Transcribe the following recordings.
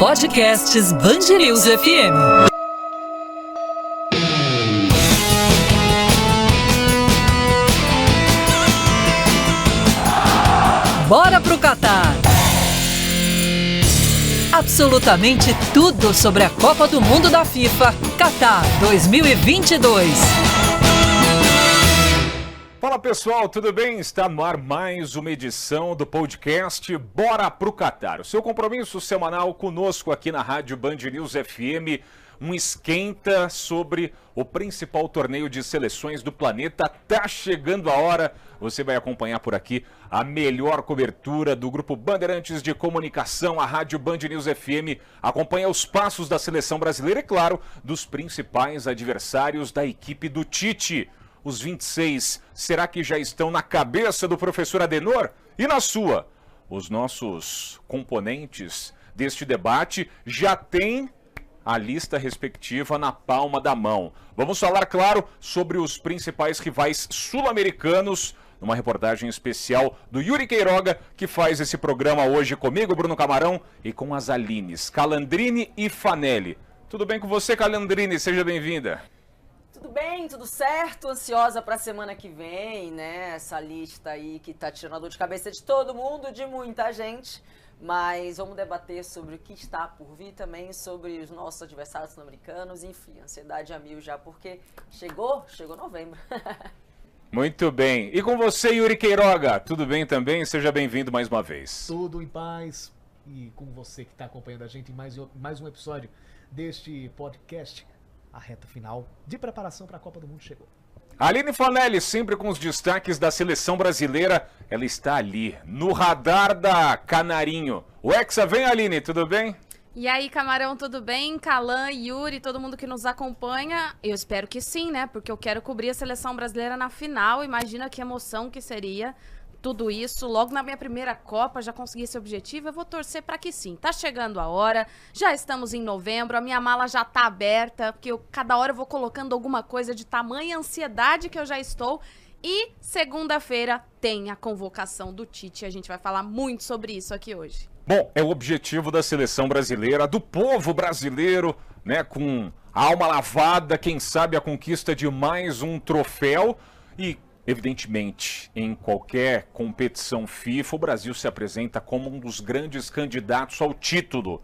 Podcasts BandNews FM. Bora pro Catar! Absolutamente tudo sobre a Copa do Mundo da FIFA Catar 2022. Fala pessoal, tudo bem? Está no ar mais uma edição do podcast Bora pro Catar. O seu compromisso semanal conosco aqui na Rádio BandNews FM, um esquenta sobre o principal torneio de seleções do planeta. Tá chegando a hora, você vai acompanhar por aqui a melhor cobertura do Grupo Bandeirantes de Comunicação, a Rádio BandNews FM. Acompanha os passos da seleção brasileira e, claro, dos principais adversários da equipe do Tite. Os 26, será que já estão na cabeça do professor Adenor? E na sua? Os nossos componentes deste debate já têm a lista respectiva na palma da mão. Vamos falar, claro, sobre os principais rivais sul-americanos, numa reportagem especial do Yuri Queiroga, que faz esse programa hoje comigo, Bruno Camarão, e com as Alines, Calandrini e Fanelli. Tudo bem com você, Calandrini? Seja bem-vinda. Tudo bem, tudo certo, ansiosa para a semana que vem, né? Essa lista aí que tá tirando a dor de cabeça de todo mundo, de muita gente. Mas vamos debater sobre o que está por vir também, sobre os nossos adversários sul-americanos, enfim, ansiedade a mil já, porque chegou novembro. Muito bem. E com você, Yuri Queiroga, tudo bem também? Seja bem-vindo mais uma vez. Tudo em paz. E com você que está acompanhando a gente em mais um episódio deste podcast, a reta final de preparação para a Copa do Mundo chegou. Aline Fanelli, sempre com os destaques da seleção brasileira, ela está ali, no radar da Canarinho. O Hexa, vem, Aline, tudo bem? E aí, Camarão, tudo bem? Calan, Yuri, todo mundo que nos acompanha, eu espero que sim, né? Porque eu quero cobrir a seleção brasileira na final, imagina que emoção que seria tudo isso. Logo na minha primeira Copa, já consegui esse objetivo, eu vou torcer para que sim. Tá chegando a hora, já estamos em novembro, a minha mala já tá aberta, porque cada hora eu vou colocando alguma coisa de tamanha ansiedade que eu já estou. E segunda-feira tem a convocação do Tite, a gente vai falar muito sobre isso aqui hoje. Bom, é o objetivo da seleção brasileira, do povo brasileiro, né, com a alma lavada, quem sabe a conquista de mais um troféu. E evidentemente, em qualquer competição FIFA, o Brasil se apresenta como um dos grandes candidatos ao título.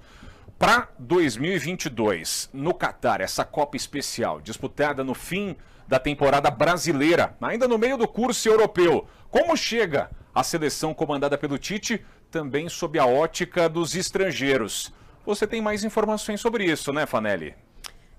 Para 2022, no Catar, essa Copa especial, disputada no fim da temporada brasileira, ainda no meio do curso europeu, como chega a seleção comandada pelo Tite, também sob a ótica dos estrangeiros? Você tem mais informações sobre isso, né, Fanelli?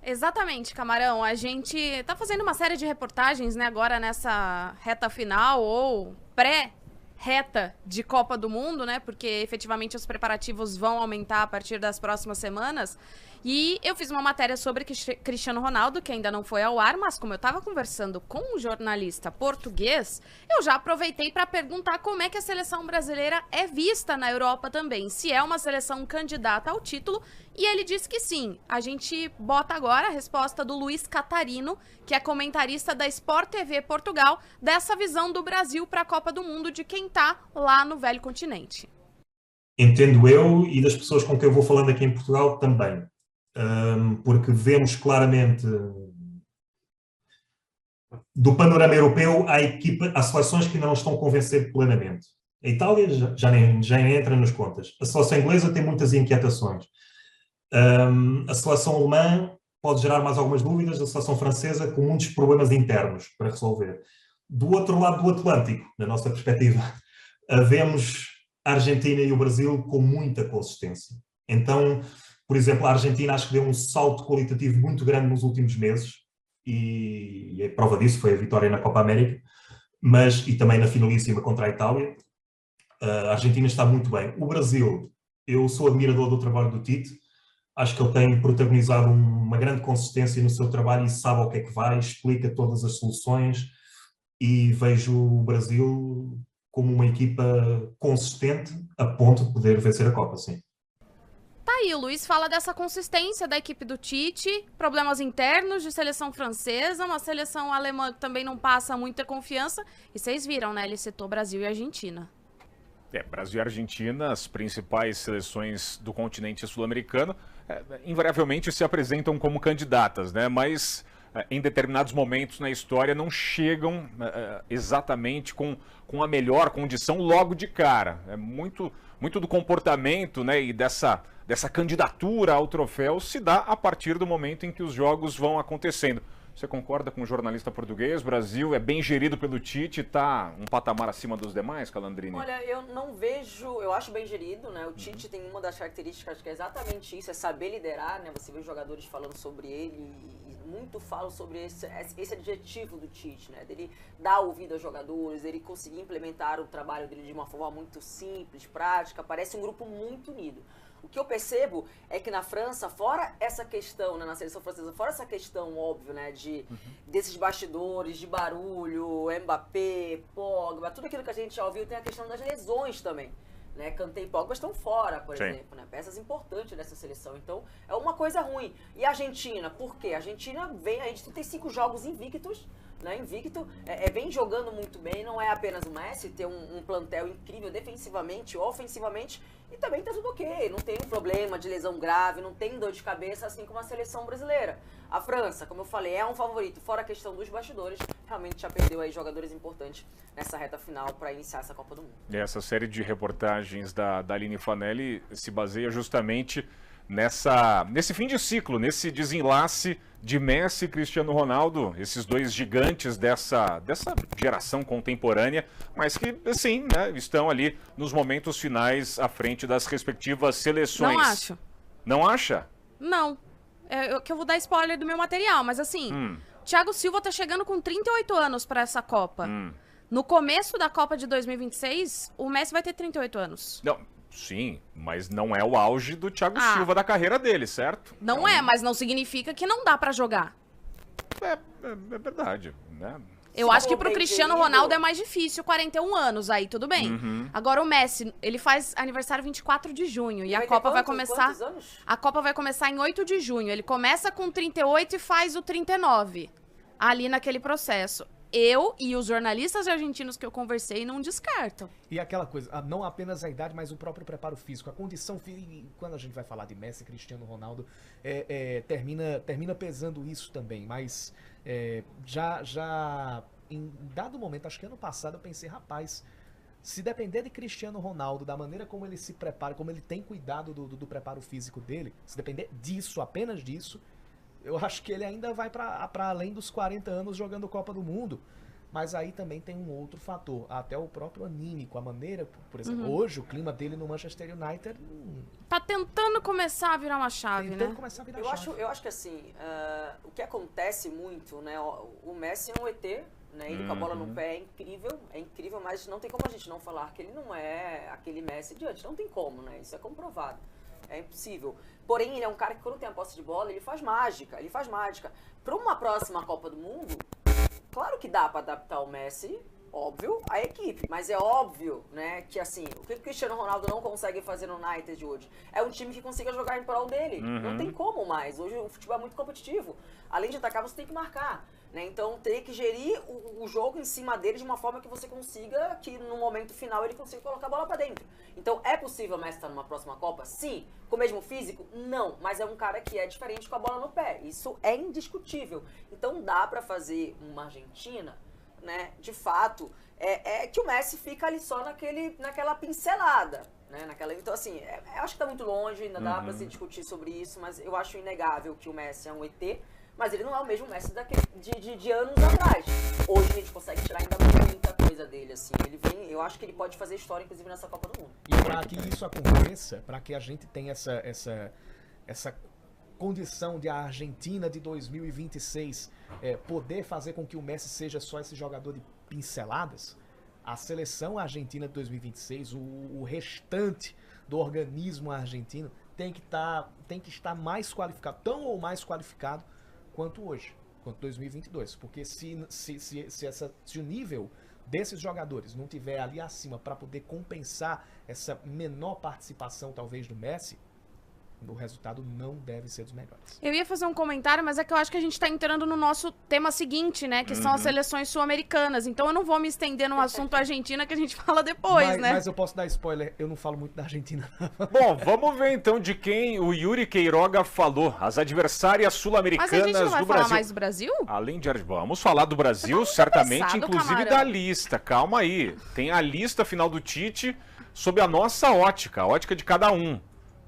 Exatamente, Camarão. A gente tá fazendo uma série de reportagens, né, agora nessa reta final ou pré-reta de Copa do Mundo, né, porque efetivamente os preparativos vão aumentar a partir das próximas semanas. E eu fiz uma matéria sobre Cristiano Ronaldo, que ainda não foi ao ar, mas como eu estava conversando com um jornalista português, eu já aproveitei para perguntar como é que a seleção brasileira é vista na Europa também, se é uma seleção candidata ao título, e ele disse que sim. A gente bota agora a resposta do Luiz Catarino, que é comentarista da Sport TV Portugal, dessa visão do Brasil para a Copa do Mundo de quem está lá no velho continente. Entendo eu e das pessoas com quem eu vou falando aqui em Portugal também. Porque vemos claramente do panorama europeu há seleções que ainda não estão a convencer plenamente. A Itália já nem entra nas contas. A seleção inglesa tem muitas inquietações. A seleção alemã pode gerar mais algumas dúvidas. A seleção francesa com muitos problemas internos para resolver. Do outro lado do Atlântico, na nossa perspectiva, vemos a Argentina e o Brasil com muita consistência. Então, por exemplo, a Argentina acho que deu um salto qualitativo muito grande nos últimos meses e a prova disso foi a vitória na Copa América, e também na finalíssima contra a Itália. A Argentina está muito bem. O Brasil, eu sou admirador do trabalho do Tite, acho que ele tem protagonizado uma grande consistência no seu trabalho e sabe ao que é que vai, explica todas as soluções e vejo o Brasil como uma equipa consistente a ponto de poder vencer a Copa, sim. Tá aí, o Luiz fala dessa consistência da equipe do Tite, problemas internos de seleção francesa, uma seleção alemã que também não passa muita confiança. E vocês viram, né? Ele citou Brasil e Argentina. Brasil e Argentina, as principais seleções do continente sul-americano, invariavelmente se apresentam como candidatas, né? Mas em determinados momentos na história não chegam exatamente com a melhor condição logo de cara. É muito do comportamento, né, e dessa candidatura ao troféu se dá a partir do momento em que os jogos vão acontecendo. Você concorda com o jornalista português? O Brasil é bem gerido pelo Tite, está um patamar acima dos demais, Calandrini? Olha, eu não vejo, eu acho bem gerido, né? O Tite tem uma das características que é exatamente isso, é saber liderar, né? Você vê os jogadores falando sobre ele e muito falam sobre esse adjetivo do Tite, né? Dele dar ouvido aos jogadores, ele conseguir implementar o trabalho dele de uma forma muito simples, prática, parece um grupo muito unido. O que eu percebo é que na França, fora essa questão, né, na seleção francesa, fora essa questão, óbvio, né, desses bastidores, de barulho, Mbappé, Pogba, tudo aquilo que a gente já ouviu, tem a questão das lesões também. Né, Kanté e Pogba estão fora, por exemplo, né, peças importantes dessa seleção. Então, é uma coisa ruim. E a Argentina, por quê? A Argentina vem aí de 35 jogos invictos, né, invicto, vem jogando muito bem, não é apenas o Messi, tem um plantel incrível defensivamente, ofensivamente, e também tá tudo ok, não tem um problema de lesão grave, não tem dor de cabeça, assim como a seleção brasileira. A França, como eu falei, é um favorito, fora a questão dos bastidores, realmente já perdeu aí jogadores importantes nessa reta final para iniciar essa Copa do Mundo. E essa série de reportagens da Aline Fanelli se baseia justamente nesse fim de ciclo, nesse desenlace de Messi e Cristiano Ronaldo, esses dois gigantes dessa geração contemporânea, mas que, sim, né, estão ali nos momentos finais à frente das respectivas seleções. Não acho. Não acha? Não. Que eu vou dar spoiler do meu material, mas assim, Thiago Silva tá chegando com 38 anos para essa Copa. No começo da Copa de 2026, o Messi vai ter 38 anos. Não. Sim, mas não é o auge do Thiago Silva da carreira dele, certo? Não mas não significa que não dá pra jogar. É verdade, né? Eu acho que pro Cristiano Ronaldo é mais difícil, 41 anos, aí tudo bem. Agora o Messi, ele faz aniversário 24 de junho e a Copa vai começar... A Copa vai começar em 8 de junho. Ele começa com 38 e faz o 39, ali naquele processo. Eu e os jornalistas argentinos que eu conversei não descartam. E aquela coisa, não apenas a idade, mas o próprio preparo físico, a condição física, quando a gente vai falar de Messi, Cristiano Ronaldo, termina pesando isso também, mas já em dado momento, acho que ano passado eu pensei, rapaz, se depender de Cristiano Ronaldo, da maneira como ele se prepara, como ele tem cuidado do preparo físico dele, se depender disso, apenas disso, eu acho que ele ainda vai para além dos 40 anos jogando Copa do Mundo. Mas aí também tem um outro fator, até o próprio anímico, a maneira, por exemplo, hoje o clima dele no Manchester United... Tá tentando começar a virar uma chave, né? Começar a virar eu acho que assim, o que acontece muito, né, o Messi é um ET, né, ele com a bola no pé é incrível, mas não tem como a gente não falar que ele não é aquele Messi de antes, não tem como, né, isso é comprovado. É impossível. Porém, ele é um cara que quando tem a posse de bola, ele faz mágica. Para uma próxima Copa do Mundo, claro que dá para adaptar o Messi, óbvio, à equipe. Mas é óbvio, né, que assim, o que o Cristiano Ronaldo não consegue fazer no United hoje? É um time que consiga jogar em prol dele. Não tem como mais. Hoje o futebol é muito competitivo. Além de atacar, você tem que marcar. Né? Então tem que gerir o jogo em cima dele de uma forma que você consiga, que no momento final ele consiga colocar a bola pra dentro. Então é possível o Messi estar numa próxima Copa? Sim. Com o mesmo físico? Não. Mas é um cara que é diferente com a bola no pé. Isso é indiscutível. Então dá pra fazer uma Argentina, né? De fato, que o Messi fica ali só naquela pincelada. Né? Então assim, eu acho que tá muito longe, ainda dá pra se discutir sobre isso, mas eu acho inegável que o Messi é um ET. Mas ele não é o mesmo Messi de anos atrás. Hoje a gente consegue tirar ainda muita coisa dele, assim. Ele vem, eu acho que ele pode fazer história, inclusive, nessa Copa do Mundo. E para que isso aconteça, para que a gente tenha essa condição de a Argentina de 2026 poder fazer com que o Messi seja só esse jogador de pinceladas, a seleção argentina de 2026, o restante do organismo argentino tem que estar mais qualificado, tão ou mais qualificado quanto hoje, quanto 2022, porque se o nível desses jogadores não tiver ali acima para poder compensar essa menor participação talvez do Messi, o resultado não deve ser dos melhores. Eu ia fazer um comentário, mas é que eu acho que a gente tá entrando no nosso tema seguinte, né? Que são as seleções sul-americanas. Então eu não vou me estender no assunto Argentina, que a gente fala depois, né? Mas eu posso dar spoiler, eu não falo muito da Argentina. Bom, vamos ver então de quem o Yuri Queiroga falou. As adversárias sul-americanas do Brasil. Mas a gente não vai falar mais do Brasil? Além de vamos falar do Brasil, certamente, apressado, inclusive camarão. da lista. Calma aí. Tem a lista final do Tite sob a nossa ótica, a ótica de cada um.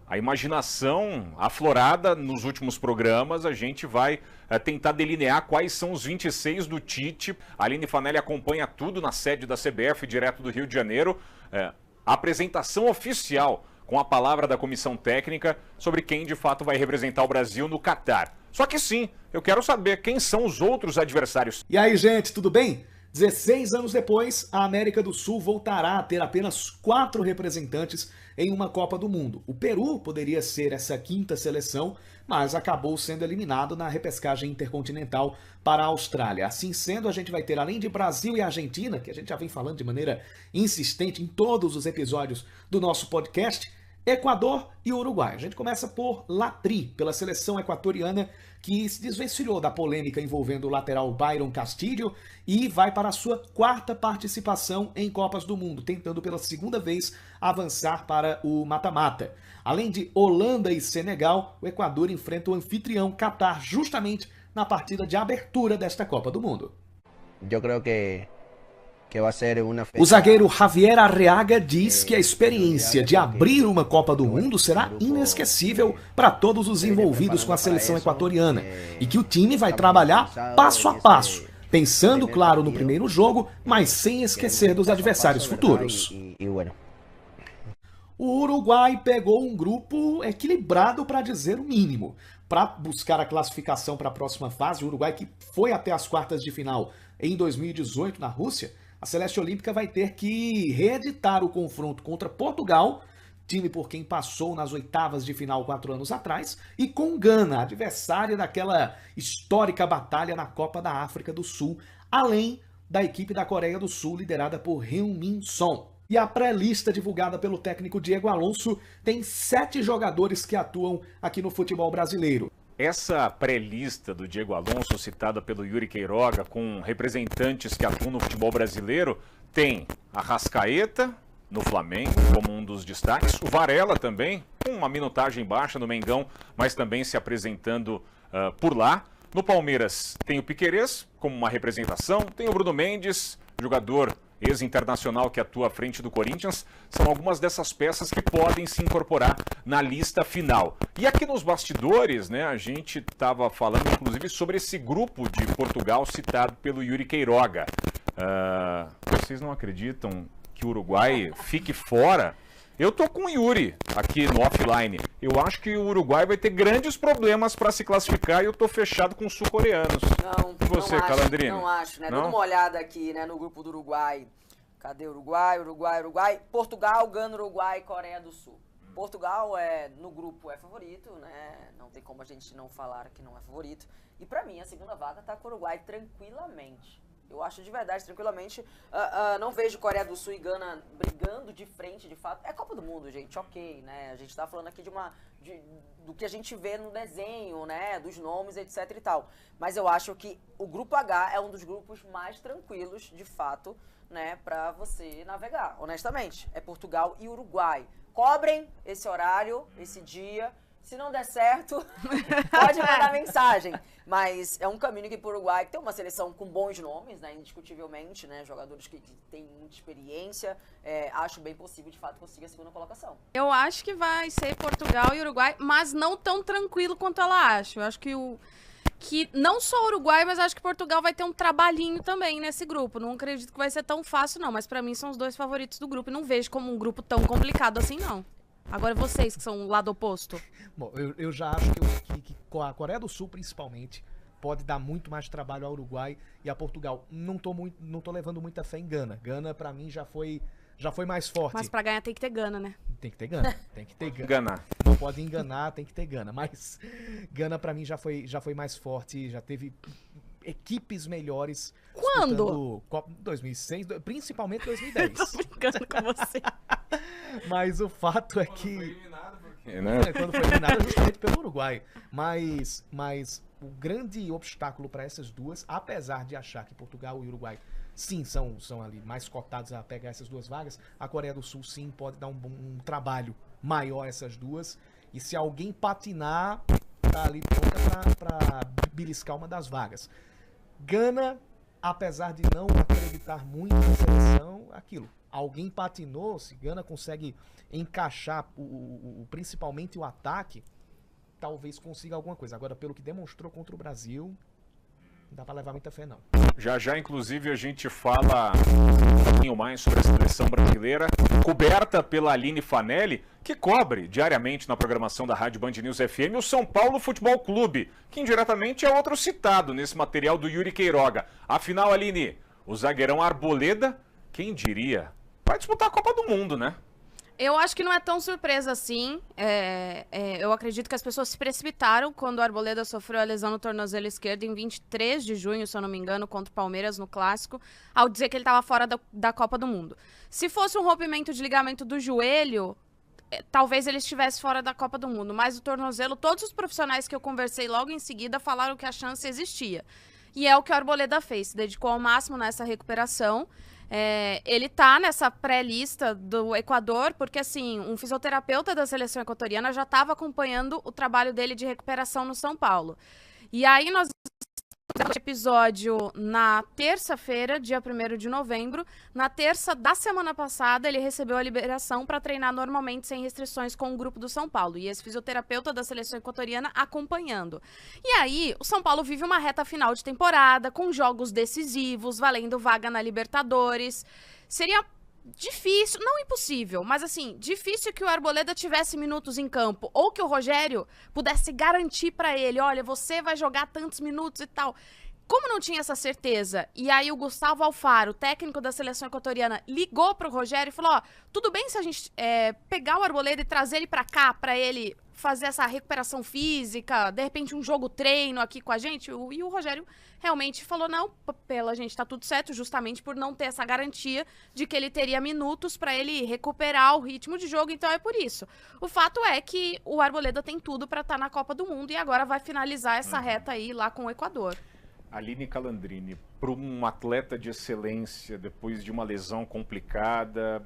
A imaginação aflorada nos últimos programas, a gente vai tentar delinear quais são os 26 do Tite. A Aline Fanelli acompanha tudo na sede da CBF, direto do Rio de Janeiro. A apresentação oficial com a palavra da comissão técnica sobre quem de fato vai representar o Brasil no Catar. Só que sim, eu quero saber quem são os outros adversários. E aí, gente, tudo bem? 16 anos depois, a América do Sul voltará a ter apenas 4 representantes em uma Copa do Mundo. O Peru poderia ser essa quinta seleção, mas acabou sendo eliminado na repescagem intercontinental para a Austrália. Assim sendo, a gente vai ter, além de Brasil e Argentina, que a gente já vem falando de maneira insistente em todos os episódios do nosso podcast, Equador e Uruguai. A gente começa por Latri, pela seleção equatoriana, que se desvencilhou da polêmica envolvendo o lateral Byron Castillo e vai para a sua 4ª participação em Copas do Mundo, tentando pela segunda vez avançar para o mata-mata. Além de Holanda e Senegal, o Equador enfrenta o anfitrião Catar justamente na partida de abertura desta Copa do Mundo. Eu creio que vai ser uma O zagueiro Javier Arreaga diz que a experiência de abrir uma Copa do Mundo será inesquecível para todos os envolvidos com a seleção equatoriana e que o time vai trabalhar passo a passo, pensando, claro, no primeiro jogo, mas sem esquecer dos adversários futuros. O Uruguai pegou um grupo equilibrado, para dizer o mínimo. Para buscar a classificação para a próxima fase, o Uruguai, que foi até as quartas de final em 2018 na Rússia, a Celeste Olímpica vai ter que reeditar o confronto contra Portugal, time por quem passou nas oitavas de final 4 anos atrás, e com Gana, adversária daquela histórica batalha na Copa da África do Sul, além da equipe da Coreia do Sul, liderada por Heung-min Son. E a pré-lista divulgada pelo técnico Diego Alonso tem 7 jogadores que atuam aqui no futebol brasileiro. Essa pré-lista do Diego Alonso, citada pelo Yuri Queiroga, com representantes que atuam no futebol brasileiro, tem a Arrascaeta, no Flamengo, como um dos destaques. O Varela também, com uma minutagem baixa no Mengão, mas também se apresentando por lá. No Palmeiras tem o Piquerez, como uma representação. Tem o Bruno Mendes, jogador ex-internacional que atua à frente do Corinthians. São algumas dessas peças que podem se incorporar na lista final. E aqui nos bastidores, né, a gente estava falando inclusive sobre esse grupo de Portugal citado pelo Yuri Queiroga. Vocês não acreditam que o Uruguai fique fora? Eu tô com o Yuri aqui no offline. Eu acho que o Uruguai vai ter grandes problemas para se classificar e eu tô fechado com os sul-coreanos. Não, e você, não Calandrini? Não acho, né? Não? Dando uma olhada aqui, né, no grupo do Uruguai. Cadê Uruguai? Portugal, Gana, Uruguai, Coreia do Sul. Portugal no grupo é favorito, né? Não tem como a gente não falar que não é favorito. E pra mim, a segunda vaga tá com o Uruguai tranquilamente. Eu acho de verdade, tranquilamente. Não vejo Coreia do Sul e Gana brigando de frente, de fato. É Copa do Mundo, gente, ok, né? A gente tá falando aqui do que a gente vê no desenho, né? Dos nomes, etc e tal. Mas eu acho que o Grupo H é um dos grupos mais tranquilos, de fato, né? Pra você navegar, honestamente. É Portugal e Uruguai. Cobrem esse horário, esse dia. Se não der certo, pode mandar mensagem. Mas é um caminho que para o Uruguai, que tem uma seleção com bons nomes, né, indiscutivelmente, né, jogadores que têm muita experiência, acho bem possível, de fato, conseguir a segunda colocação. Eu acho que vai ser Portugal e Uruguai, mas não tão tranquilo quanto ela acha. Eu acho que não só o Uruguai, mas acho que Portugal vai ter um trabalhinho também nesse grupo. Não acredito que vai ser tão fácil, não. Mas para mim são os 2 favoritos do grupo. E não vejo como um grupo tão complicado assim, não. Agora vocês, que são o lado oposto. Bom, eu já acho que a Coreia do Sul, principalmente, pode dar muito mais trabalho ao Uruguai e a Portugal. Não tô levando muita fé em Gana. Gana, pra mim, já foi mais forte. Mas pra ganhar tem que ter Gana, né? Tem que ter Gana. Tem que ter Gana. Não pode enganar, tem que ter Gana. Mas Gana, pra mim, já foi mais forte. Já teve equipes melhores. Quando? 2006, principalmente 2010. Tô brincando com você. Mas o fato é que... né? Quando foi eliminada justamente pelo Uruguai. Mas o grande obstáculo para essas duas, apesar de achar que Portugal e Uruguai sim são ali mais cotados a pegar essas duas vagas, a Coreia do Sul sim pode dar um trabalho maior a essas duas. E se alguém patinar, tá ali pronta para beliscar uma das vagas. Gana, apesar de não acreditar muito na seleção, aquilo. Alguém patinou, se Gana consegue encaixar principalmente o ataque, talvez consiga alguma coisa. Agora, pelo que demonstrou contra o Brasil, não dá pra levar muita fé, não. Já, inclusive, a gente fala um pouquinho mais sobre a seleção brasileira, coberta pela Aline Fanelli, que cobre diariamente na programação da Rádio Band News FM o São Paulo Futebol Clube, que indiretamente é outro citado nesse material do Yuri Queiroga. Afinal, Aline, o zagueirão Arboleda, quem diria, vai disputar a Copa do Mundo, né? Eu acho que não é tão surpresa assim. Eu acredito que as pessoas se precipitaram quando o Arboleda sofreu a lesão no tornozelo esquerdo em 23 de junho, se eu não me engano, contra o Palmeiras no Clássico, ao dizer que ele estava fora da Copa do Mundo. Se fosse um rompimento de ligamento do joelho, talvez ele estivesse fora da Copa do Mundo, mas o tornozelo, todos os profissionais que eu conversei logo em seguida falaram que a chance existia. E é o que o Arboleda fez, se dedicou ao máximo nessa recuperação. Ele tá nessa pré-lista do Equador, porque assim, um fisioterapeuta da seleção equatoriana já estava acompanhando o trabalho dele de recuperação no São Paulo. E aí nós temos episódio na terça-feira, dia 1º de novembro. Na terça da semana passada, ele recebeu a liberação para treinar normalmente, sem restrições, com o grupo do São Paulo. E esse fisioterapeuta da seleção equatoriana acompanhando. E aí, o São Paulo vive uma reta final de temporada, com jogos decisivos, valendo vaga na Libertadores. Seria difícil, não impossível, mas assim, difícil que o Arboleda tivesse minutos em campo, ou que o Rogério pudesse garantir pra ele, olha, você vai jogar tantos minutos e tal. Como não tinha essa certeza, e aí o Gustavo Alfaro, técnico da seleção equatoriana, ligou pro Rogério e falou, ó, tudo bem se a gente pegar o Arboleda e trazer ele pra cá, pra ele fazer essa recuperação física, de repente um jogo treino aqui com a gente? E o Rogério realmente falou, não, pela gente tá tudo certo, justamente por não ter essa garantia de que ele teria minutos pra ele recuperar o ritmo de jogo, então é por isso. O fato é que o Arboleda tem tudo pra estar na Copa do Mundo e agora vai finalizar essa reta aí lá com o Equador. Aline Calandrini, para um atleta de excelência, depois de uma lesão complicada,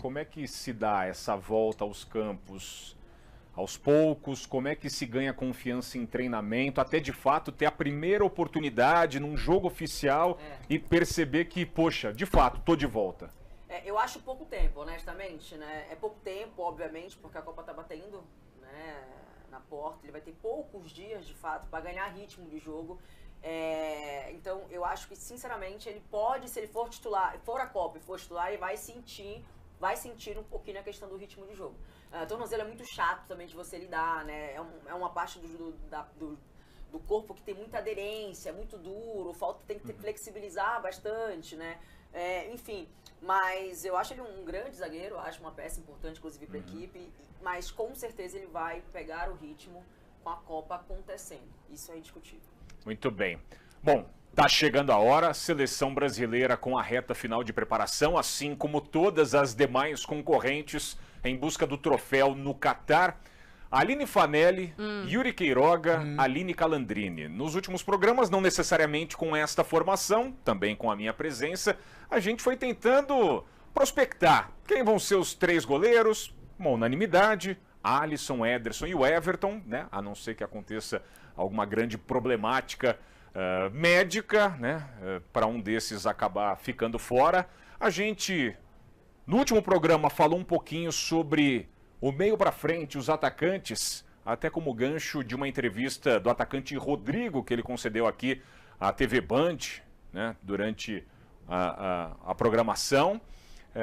como é que se dá essa volta aos campos aos poucos? Como é que se ganha confiança em treinamento, até de fato ter a primeira oportunidade num jogo oficial e perceber que, poxa, de fato, tô de volta? Eu acho pouco tempo, honestamente, né? É pouco tempo, obviamente, porque a Copa tá batendo, né, na porta. Ele vai ter poucos dias, de fato, para ganhar ritmo de jogo. Então, eu acho que, sinceramente, ele pode, se ele for titular, for a Copa e for titular, ele vai sentir um pouquinho a questão do ritmo de jogo. Tornozelo é muito chato também de você lidar, né? É uma parte do corpo que tem muita aderência, muito duro, tem que flexibilizar bastante, né? Enfim, mas eu acho ele um grande zagueiro, acho uma peça importante, inclusive, para a equipe, mas com certeza ele vai pegar o ritmo com a Copa acontecendo. Isso é indiscutível. Muito bem. Bom, tá chegando a hora, seleção brasileira com a reta final de preparação, assim como todas as demais concorrentes em busca do troféu no Catar. Aline Fanelli, Yuri Queiroga, Aline Calandrini. Nos últimos programas, não necessariamente com esta formação, também com a minha presença, a gente foi tentando prospectar quem vão ser os 3 goleiros, uma unanimidade, Alisson, Ederson e o Everton, né? A não ser que aconteça alguma grande problemática médica, né? Para um desses acabar ficando fora. A gente, no último programa, falou um pouquinho sobre o meio para frente, os atacantes, até como gancho de uma entrevista do atacante Rodrigo, que ele concedeu aqui à TV Band, né? Durante a programação.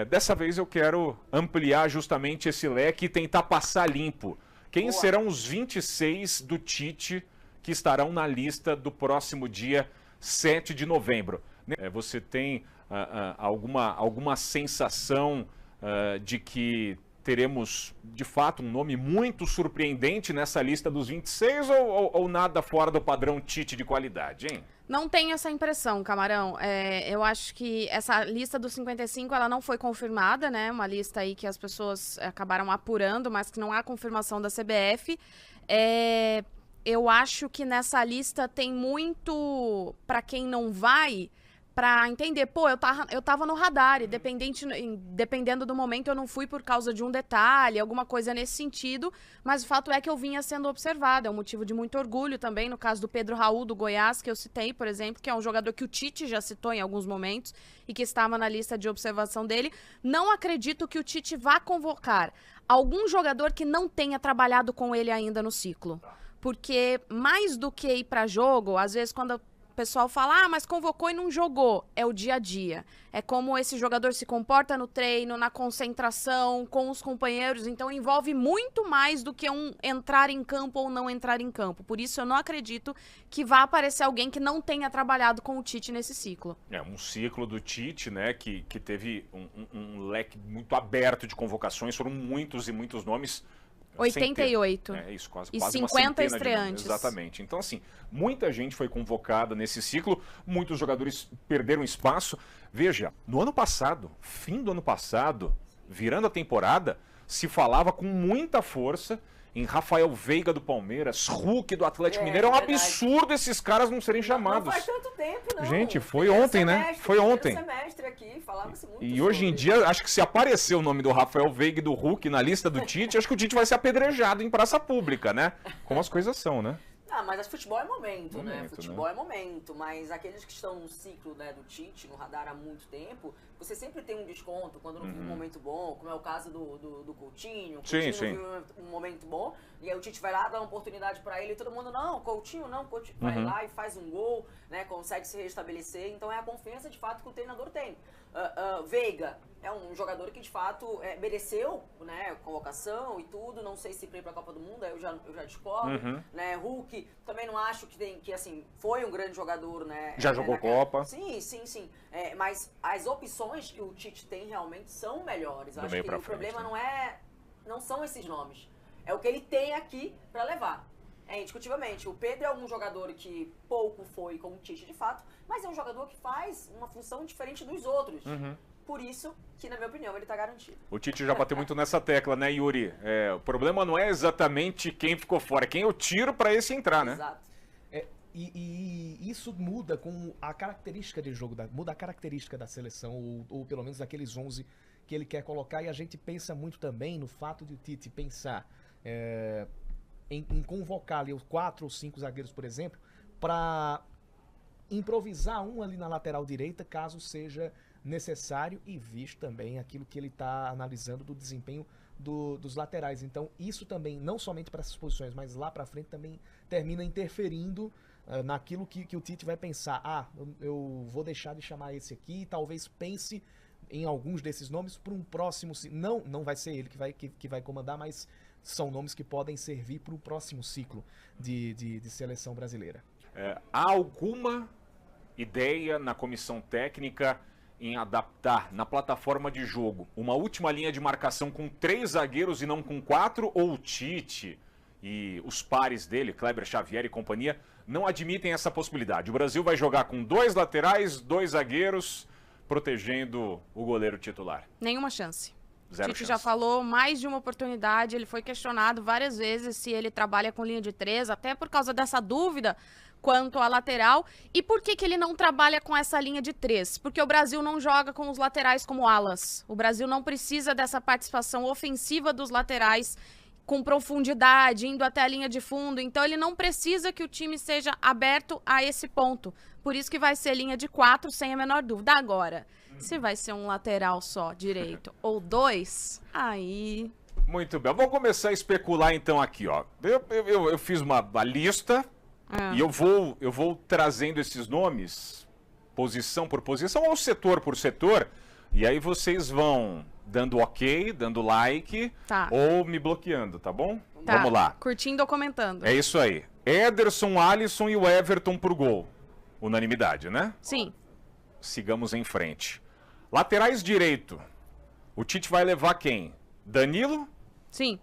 Dessa vez eu quero ampliar justamente esse leque e tentar passar limpo. Quem serão os 26 do Tite que estarão na lista do próximo dia 7 de novembro? Você tem alguma sensação de que teremos, de fato, um nome muito surpreendente nessa lista dos 26 ou nada fora do padrão Tite de qualidade, hein? Não tenho essa impressão, Camarão. Eu acho que essa lista dos 55, ela não foi confirmada, né? Uma lista aí que as pessoas acabaram apurando, mas que não há confirmação da CBF. Eu acho que nessa lista tem muito, para quem não vai, para entender, pô, eu tava no radar e dependendo do momento eu não fui por causa de um detalhe, alguma coisa nesse sentido, mas o fato é que eu vinha sendo observado, é um motivo de muito orgulho também, no caso do Pedro Raul do Goiás, que eu citei, por exemplo, que é um jogador que o Tite já citou em alguns momentos e que estava na lista de observação dele. Não acredito que o Tite vá convocar algum jogador que não tenha trabalhado com ele ainda no ciclo, porque mais do que ir para jogo, às vezes quando o pessoal fala, mas convocou e não jogou. É o dia a dia. É como esse jogador se comporta no treino, na concentração, com os companheiros. Então envolve muito mais do que um entrar em campo ou não entrar em campo. Por isso eu não acredito que vá aparecer alguém que não tenha trabalhado com o Tite nesse ciclo. Um ciclo do Tite, né, que teve um leque muito aberto de convocações. Foram muitos e muitos nomes. 88. Isso, quase e uma 50 estreantes. Exatamente. Então, assim, muita gente foi convocada nesse ciclo, muitos jogadores perderam espaço. Veja, no ano passado, fim do ano passado, virando a temporada, se falava com muita força em Rafael Veiga do Palmeiras, Hulk do Atlético Mineiro. É um absurdo esses caras não serem chamados. Não faz tanto tempo, não. Gente, foi ontem, né? Foi ontem. Semestre aqui, falava-se muito e hoje em dia, acho que se aparecer o nome do Rafael Veiga e do Hulk na lista do Tite, acho que o Tite vai ser apedrejado em praça pública, né? Como as coisas são, né? Mas futebol é momento, né? Futebol é momento, mas aqueles que estão no ciclo, né, do Tite, no radar há muito tempo, você sempre tem um desconto quando não viu um momento bom, como é o caso do Coutinho. Coutinho viu um momento bom, e aí o Tite vai lá, dá uma oportunidade pra ele, e todo mundo, Coutinho vai lá e faz um gol, né, consegue se restabelecer, então é a confiança de fato que o treinador tem. Veiga é um jogador que de fato mereceu, né, convocação e tudo, não sei se para ir para a Copa do Mundo, aí eu já discordo, né, Hulk também não acho que assim, foi um grande jogador, né. Já jogou Copa. Sim, mas as opções que o Tite tem realmente são melhores. Acho que o problema não são esses nomes, é o que ele tem aqui para levar. Indiscutivelmente, o Pedro é um jogador que pouco foi com o Tite de fato, mas é um jogador que faz uma função diferente dos outros. Por isso que, na minha opinião, ele está garantido. O Tite já bateu muito nessa tecla, né, Yuri? O problema não é exatamente quem ficou fora, é quem eu tiro para esse entrar, né? Exato. E isso muda com a característica de jogo, muda a característica da seleção, ou pelo menos daqueles 11 que ele quer colocar, e a gente pensa muito também no fato de o Tite pensar em convocar ali os 4 ou 5 zagueiros, por exemplo, para improvisar um ali na lateral direita, caso seja necessário, e visto também aquilo que ele está analisando do desempenho dos laterais. Então isso também, não somente para essas posições, mas lá para frente também termina interferindo naquilo que o Tite vai pensar. Eu vou deixar de chamar esse aqui, talvez pense em alguns desses nomes para um próximo... Não vai ser ele que vai comandar, mas são nomes que podem servir para o próximo ciclo de seleção brasileira. Há alguma ideia na comissão técnica em adaptar na plataforma de jogo uma última linha de marcação com 3 zagueiros e não com 4? Ou o Tite e os pares dele, Kleber Xavier e companhia, não admitem essa possibilidade? O Brasil vai jogar com 2 laterais, 2 zagueiros, protegendo o goleiro titular. Nenhuma chance. Zero Tite chance. já falou mais de uma oportunidade, ele foi questionado várias vezes se ele trabalha com linha de 3, até por causa dessa dúvida quanto à lateral. E por que ele não trabalha com essa linha de 3? Porque o Brasil não joga com os laterais como alas. O Brasil não precisa dessa participação ofensiva dos laterais com profundidade, indo até a linha de fundo. Então ele não precisa que o time seja aberto a esse ponto. Por isso que vai ser linha de 4, sem a menor dúvida. Agora, se vai ser um lateral só, direito, ou 2, aí... Muito bem, vamos começar a especular então aqui, ó. Eu fiz uma lista e eu vou trazendo esses nomes, posição por posição ou setor por setor, e aí vocês vão dando ok, dando like, ou me bloqueando, tá bom? Tá. Vamos lá. Curtindo ou comentando. É isso aí. Ederson, Alisson e o Everton por gol. Unanimidade, né? Sim. Sigamos em frente. Laterais direito. O Tite vai levar quem? Danilo, Sim.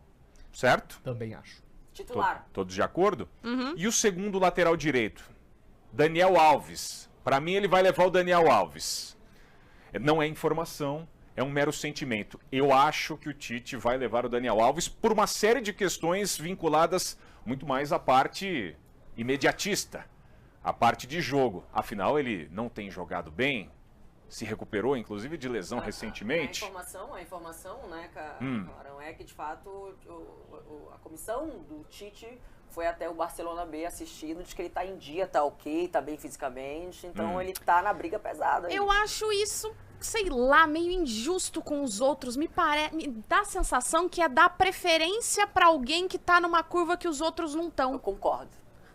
certo? Também acho. Titular. Todos de acordo? Uhum. E o segundo lateral direito? Daniel Alves. Para mim, ele vai levar o Daniel Alves. Não é informação, é um mero sentimento. Eu acho que o Tite vai levar o Daniel Alves por uma série de questões vinculadas muito mais à parte imediatista, à parte de jogo. Afinal, ele não tem jogado bem, se recuperou, inclusive, de lesão recentemente. A informação, né, Camarão, é que, de fato, a comissão do Tite foi até o Barcelona B assistindo, diz que ele tá em dia, tá ok, tá bem fisicamente, então ele tá na briga pesada. Eu acho isso, sei lá, meio injusto com os outros. Me dá a sensação que é dar preferência pra alguém que tá numa curva que os outros não estão. Eu concordo.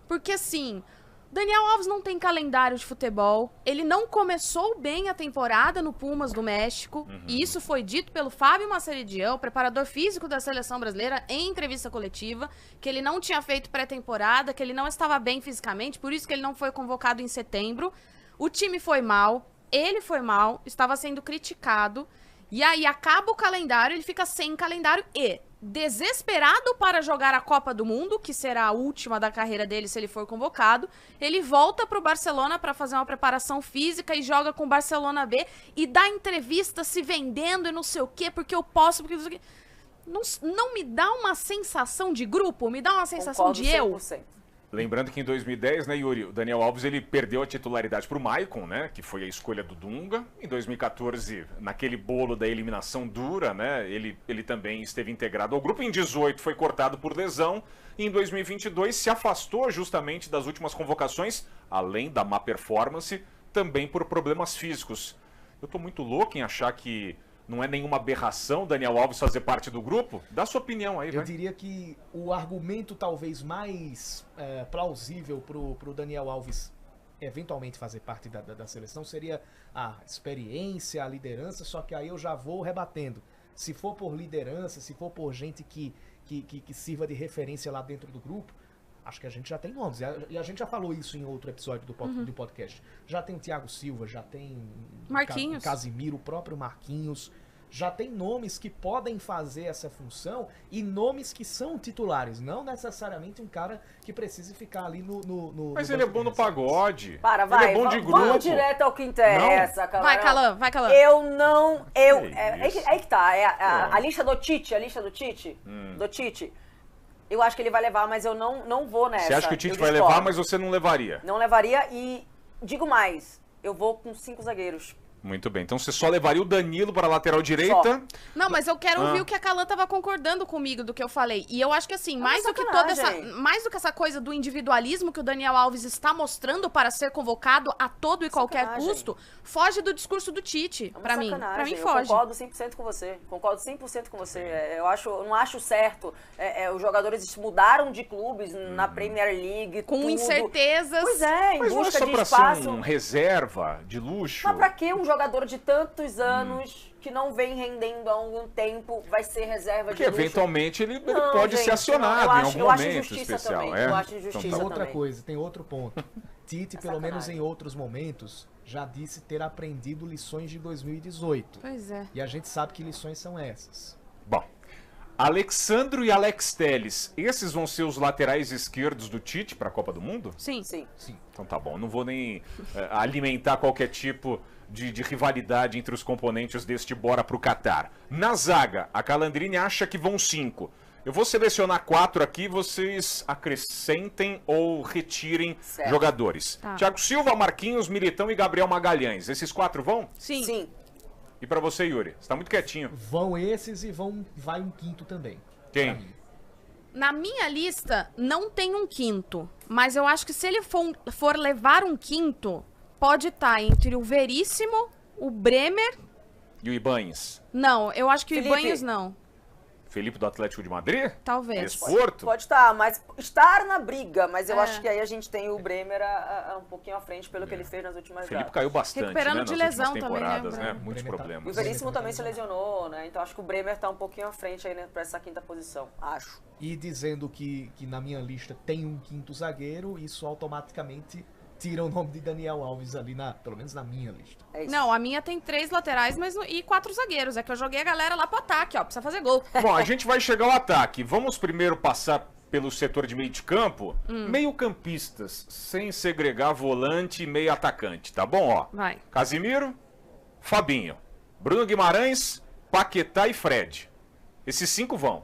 Porque assim, Daniel Alves não tem calendário de futebol, ele não começou bem a temporada no Pumas do México, e isso foi dito pelo Fábio Maceridião, preparador físico da seleção brasileira, em entrevista coletiva, que ele não tinha feito pré-temporada, que ele não estava bem fisicamente, por isso que ele não foi convocado em setembro. O time foi mal, ele foi mal, estava sendo criticado, e aí acaba o calendário, ele fica sem calendário e, desesperado para jogar a Copa do Mundo, que será a última da carreira dele se ele for convocado, ele volta pro Barcelona para fazer uma preparação física e joga com o Barcelona B e dá entrevista se vendendo e não sei o quê, porque eu posso, porque não sei o quê. Não me dá uma sensação de grupo, me dá uma sensação Concordo de eu. 100%. Lembrando que em 2010, né, Yuri, o Daniel Alves ele perdeu a titularidade para o Maicon, né, que foi a escolha do Dunga. Em 2014, naquele bolo da eliminação dura, né, ele também esteve integrado ao grupo. Em 2018 foi cortado por lesão. E em 2022 se afastou justamente das últimas convocações, além da má performance, também por problemas físicos. Eu tô muito louco em achar que não é nenhuma aberração Daniel Alves fazer parte do grupo? Dá sua opinião aí, Eu vai. diria que o argumento talvez mais plausível pro Daniel Alves eventualmente fazer parte da seleção seria a experiência, a liderança, só que aí eu já vou rebatendo. Se for por liderança, se for por gente que sirva de referência lá dentro do grupo, acho que a gente já tem nomes. E a gente já falou isso em outro episódio do podcast. Já tem o Thiago Silva, já tem Marquinhos. o Casimiro, o próprio Marquinhos. Já tem nomes que podem fazer essa função e nomes que são titulares. Não necessariamente um cara que precise ficar ali no Mas no ele é banco bom de no reservas. pagode. Vai, ele é bom de grupo. vamos direto ao que interessa, Camarão. Vai, Calan. Aí que tá, a lista do Tite, do Tite, eu acho que ele vai levar, mas eu não vou nessa. Você acha que o Tite Eu vai discordo. levar, mas você não levaria? Não levaria e digo mais, eu vou com 5 zagueiros. Muito bem, então você só levaria o Danilo para a lateral direita. Não, mas eu quero ouvir o que a Calan tava concordando comigo do que eu falei. E eu acho que assim, mais do que essa coisa do individualismo que o Daniel Alves está mostrando para ser convocado a todo e qualquer custo, foge do discurso do Tite, pra mim. Pra mim foge. Eu concordo 100% com você. Concordo 100% com você. Eu não acho certo. Os jogadores mudaram de clubes na Premier League. Com tudo. incertezas. Pois é, em Mas não é busca só de para espaço. ser um reserva de luxo. Mas pra que um jogador de tantos anos que não vem rendendo há algum tempo vai ser reserva Porque de luxo? eventualmente ele Não, pode ser gente, acionado eu em acho- algum eu acho momento injustiça especial. também, É? eu acho Então injustiça Tem tá. outra também. coisa, tem outro ponto. Tite, pelo menos sacanagem. em outros momentos, já disse ter aprendido lições de 2018. Pois é. E a gente sabe que lições são essas. Bom, Alexandro e Alex Telles, esses vão ser os laterais esquerdos do Tite para a Copa do Mundo? Sim. Sim. Então tá bom, não vou nem alimentar qualquer tipo de rivalidade entre os componentes deste Bora pro Catar. Na zaga, a Calandrini acha que vão 5. Eu vou selecionar 4 aqui, vocês acrescentem ou retirem Certo. jogadores. Tá. Thiago Silva, Marquinhos, Militão e Gabriel Magalhães. Esses 4 vão? Sim. Sim. E pra você, Yuri? Você tá muito quietinho. Vão esses e vai um quinto também. Quem? pra mim. Na minha lista, não tem um quinto. Mas eu acho que se ele for levar um quinto, pode estar entre o Veríssimo, o Bremer... E o Ibañez? Não, eu acho que Felipe. o Ibañez não. Felipe do Atlético de Madrid? Talvez. Esporto? Pode estar, mas estar na briga. Mas eu É. acho que aí a gente tem o Bremer um pouquinho à frente pelo que ele fez nas últimas Felipe datas. caiu bastante, Recuperando né, de nas lesão últimas também, né, temporadas, né? Bremer? Muitos Bremer tá- E o problemas. Veríssimo também se lesionou, né? Então acho que o Bremer tá um pouquinho à frente aí, né, pra essa quinta posição. Acho. E dizendo que na minha lista tem um quinto zagueiro, isso automaticamente tira o nome de Daniel Alves ali, pelo menos na minha lista. É isso. Não, a minha tem 3 laterais e 4 zagueiros. É que eu joguei a galera lá pro ataque, ó. Precisa fazer gol. Bom, a gente vai chegar ao ataque. Vamos primeiro passar pelo setor de meio de campo. Meio-campistas, sem segregar volante e meio atacante, tá bom? Ó, Vai. Casimiro, Fabinho, Bruno Guimarães, Paquetá e Fred. Esses 5 vão,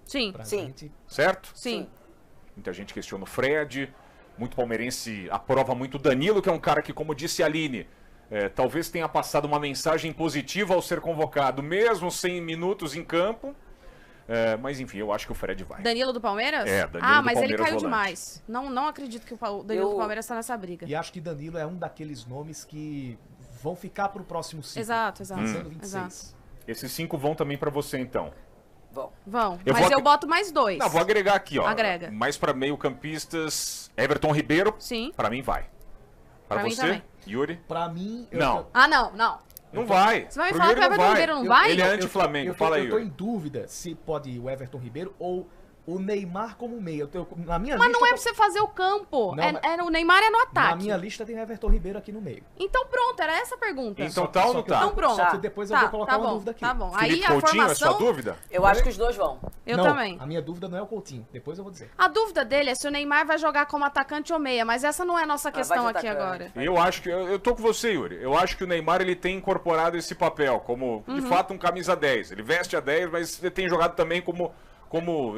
Sim, Pra Sim. gente, certo? sim. Muita gente questiona o Fred, muito palmeirense aprova muito o Danilo, que é um cara que, como disse a Aline, talvez tenha passado uma mensagem positiva ao ser convocado, mesmo sem minutos em campo. Mas enfim, eu acho que o Fred vai. Danilo do Palmeiras? É, Danilo Ah, do mas ele Palmeiras caiu volante. demais. Não acredito que o Danilo do Palmeiras tá nessa briga. e acho que Danilo é um daqueles nomes que vão ficar pro próximo ciclo. Exato, exato. Visando 26. Esses 5 vão também pra você, então. Bom, Vão. Eu Mas vou eu boto mais 2. Não, vou agregar aqui, ó. Agrega. Mais pra meio-campistas, Everton Ribeiro. Sim. Pra mim vai. Pra Pra mim você, também. Yuri? Pra mim, Não. Ah, não. Não vai. Você vai me Pro falar Yuri que o não Everton Ribeiro não Eu- vai? Ele é eu- anti-Flamengo, eu tô- fala aí, Eu tô Yuri. em dúvida se pode ir o Everton Ribeiro ou o Neymar como meia. Na minha Mas lista, não é pra você fazer o campo. Não, O Neymar é no na ataque. minha lista tem o Everton Ribeiro aqui no meio. Então pronto, era essa a pergunta. Então tá ou não que tá? Então pronto. Só que depois eu Tá, vou colocar tá uma bom, dúvida aqui. Tá bom. Felipe Aí a Coutinho, é sua formação... dúvida? eu acho que os dois vão. Eu Não, também. A minha dúvida não é o Coutinho. Depois eu vou dizer. A dúvida dele é se o Neymar vai jogar como atacante ou meia, mas essa não é a nossa questão vai de aqui atacante. agora. Eu acho que... Eu tô com você, Yuri. Eu acho que o Neymar, ele tem incorporado esse papel como, Uhum. de fato, um camisa 10. Ele veste a 10, mas ele tem jogado também como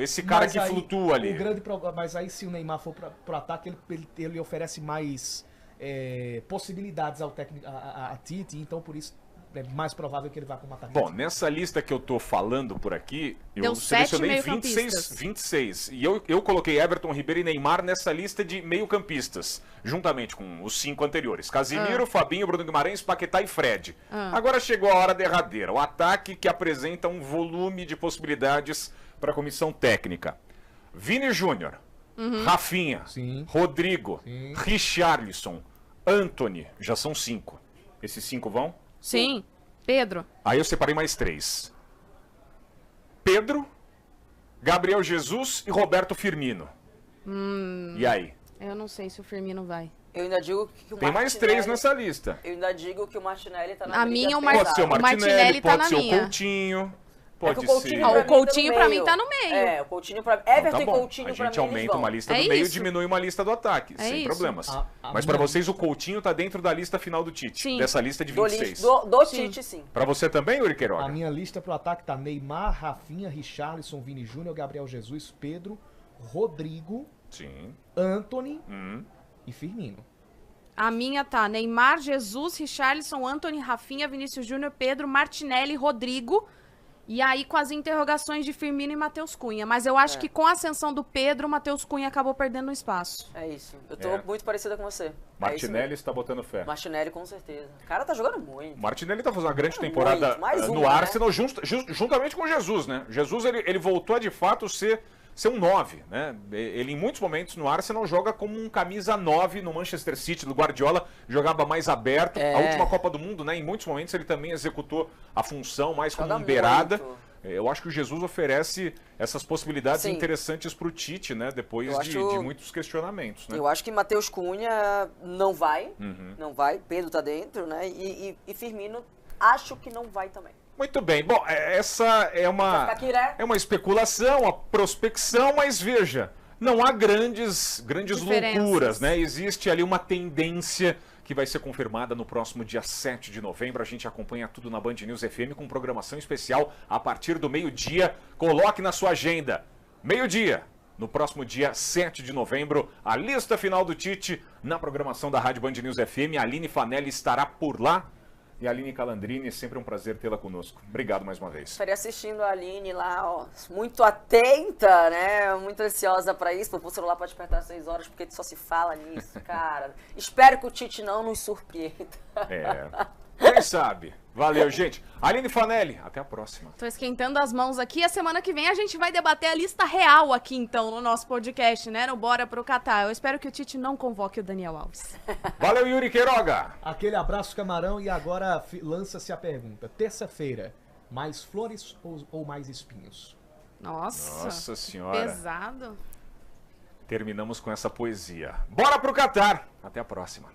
esse cara Mas que aí, flutua ali. O grande problema, mas aí se o Neymar for pro ataque, ele oferece mais possibilidades ao técnico, a Tite, então por isso é mais provável que ele vá como atacante. Bom, nessa lista que eu tô falando por aqui, eu Deu 7 selecionei meio-campistas. 26. E eu coloquei Everton Ribeiro e Neymar nessa lista de meio-campistas, juntamente com os 5 anteriores. Casimiro, Fabinho, Bruno Guimarães, Paquetá e Fred. Agora chegou a hora derradeira. O ataque que apresenta um volume de possibilidades para a comissão técnica. Vini Júnior, Rafinha, Sim. Rodrigo, Sim. Richarlison, Antony. Já são 5. Esses 5 vão? Sim. Pedro. Aí eu separei mais 3. Pedro, Gabriel Jesus e Roberto Firmino. E aí? Eu não sei se o Firmino vai. Eu ainda digo que o Tem mais 3 nessa lista. Eu ainda digo que o Martinelli tá na A briga minha, o pesada. Pode ser o O Martinelli, Martinelli tá pode na ser minha. o Coutinho, É que pode o Coutinho ser... Ah, o pra mim Coutinho tá no pra meio. mim tá no meio. É, o Coutinho pra... Então Everton tá e bom. Coutinho A pra gente mim eles aumenta vão. uma lista É do meio e isso. diminui uma lista do ataque, É sem isso. problemas. A Mas pra minha- vocês o Coutinho tá dentro da lista final do Tite, Sim. dessa lista de Do 26. do Sim. Tite, sim. Pra você também, Yuri A Queiroga? minha lista pro ataque tá Neymar, Rafinha, Richarlison, Vini Júnior, Gabriel Jesus, Pedro, Rodrigo, Sim. Antony Hum. e Firmino. A minha tá Neymar, Jesus, Richarlison, Antony, Rafinha, Vinícius Júnior, Pedro, Martinelli, Rodrigo. E aí com as interrogações de Firmino e Matheus Cunha. Mas eu acho que com a ascensão do Pedro, o Matheus Cunha acabou perdendo espaço. É isso. Eu tô É. muito parecida com você. É isso Martinelli mesmo. está botando fé. Martinelli, com certeza. O cara tá jogando muito. Martinelli tá fazendo uma grande Muito, temporada mais no uma, né? Arsenal, juntamente com Jesus, né? Jesus, ele voltou a, de fato, ser um 9, né? Ele, em muitos momentos, no Arsenal, joga como um camisa 9 no Manchester City, do Guardiola, jogava mais aberto. É. A última Copa do Mundo, né? Em muitos momentos, ele também executou a função mais como Joga um beirada. muito. Eu acho que o Jesus oferece essas possibilidades Sim. interessantes pro Tite, né? Depois Eu de acho- muitos questionamentos, né? Eu acho que Matheus Cunha não vai. Uhum. Não vai. Pedro tá dentro, né? E Firmino, acho que não vai também. Muito bem. Bom, essa é uma... Vai ficar Quiré. É uma especulação, uma prospecção, mas veja, não há grandes Diferenças. loucuras, né? Existe ali uma tendência que vai ser confirmada no próximo dia 7 de novembro. A gente acompanha tudo na Band News FM com programação especial a partir do meio-dia. Coloque na sua agenda. Meio-dia. No próximo dia 7 de novembro, a lista final do Tite na programação da Rádio Band News FM. A Aline Fanelli estará por lá. E a Aline Calandrini, sempre um prazer tê-la conosco. Obrigado mais uma vez. Estaria assistindo a Aline lá, ó, muito atenta, né? Muito ansiosa pra isso. O celular pode despertar às 6 horas, porque só se fala nisso, cara. Espero que o Tite não nos surpreenda. É. Quem sabe? Valeu, gente. Aline Fanelli, até a próxima. Tô esquentando as mãos aqui. A semana que vem a gente vai debater a lista real aqui, então, no nosso podcast, né? No Bora pro Catar. Eu espero que o Tite não convoque o Daniel Alves. Valeu, Yuri Queiroga. Aquele abraço, Camarão, e agora lança-se a pergunta. Terça-feira, mais flores ou mais espinhos? Nossa. Nossa senhora. Pesado. Terminamos com essa poesia. Bora pro Catar! Até a próxima.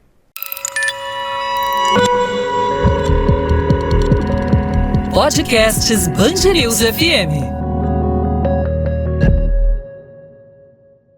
Podcasts Band News FM.